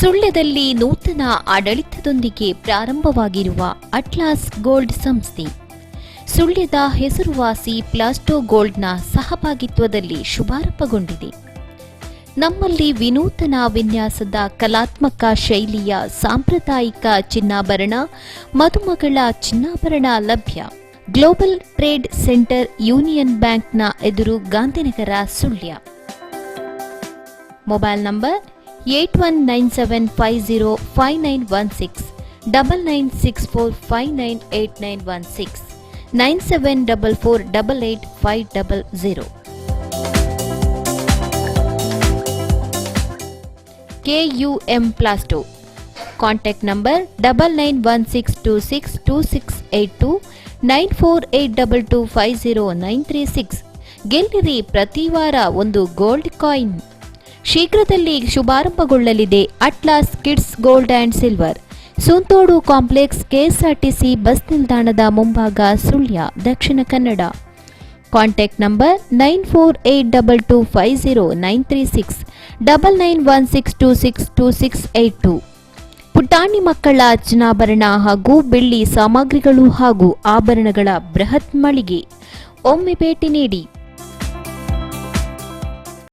ಸುಳ್ಯದಲ್ಲಿ ನೂತನ ಆಡಳಿತದೊಂದಿಗೆ ಪ್ರಾರಂಭವಾಗಿರುವ atlas gold ಸಂಸ್ಥೆ ಸುಳ್ಯದ ಹೆಸರುವಾಸಿ ಪ್ಲಾಸ್ಟೋ ಗೋಲ್ಡ್ನ ಸಹಭಾಗಿತ್ವದಲ್ಲಿ ಶುಭಾರಂಭಗೊಂಡಿದೆ. ನಮ್ಮಲ್ಲಿ ವಿನೂತನ ವಿನ್ಯಾಸದ ಕಲಾತ್ಮಕ ಶೈಲಿಯ ಸಾಂಪ್ರದಾಯಿಕ ಚಿನ್ನಾಭರಣ, ಮದುಮಗಳ ಚಿನ್ನಾಭರಣ ಲಭ್ಯ. ಗ್ಲೋಬಲ್ ಟ್ರೇಡ್ ಸೆಂಟರ್, ಯೂನಿಯನ್ ಬ್ಯಾಂಕ್ನ ಎದುರು, Gandhinagar, Sullia. Mobile number 8197505916, 9964598916, 9744888500. KUM Plasto. Contact number 9916262682, 9482250936. ಗೆಲ್ಲಿರಿ ಪ್ರತಿ ವಾರ ಒಂದು ಗೋಲ್ಡ್ ಕಾಯಿನ್. ಶೀಘ್ರದಲ್ಲಿ ಶುಭಾರಂಭಗೊಳ್ಳಲಿದೆ Atlas kids gold and silver, Sunthodu complex, KSRTC bus ನಿಲ್ದಾಣದ ಮುಂಭಾಗ, ಸುಳ್ಯ, ದಕ್ಷಿಣ ಕನ್ನಡ. Contact number 9482250936, 9916262682. ಪುಟಾಣಿ ಮಕ್ಕಳ ಚಿನ್ನಾಭರಣ ಹಾಗೂ ಬೆಳ್ಳಿ ಸಾಮಗ್ರಿಗಳು ಹಾಗೂ ಆಭರಣಗಳ ಬೃಹತ್ ಮಳಿಗೆ. ಒಮ್ಮೆ ಭೇಟಿ ನೀಡಿ.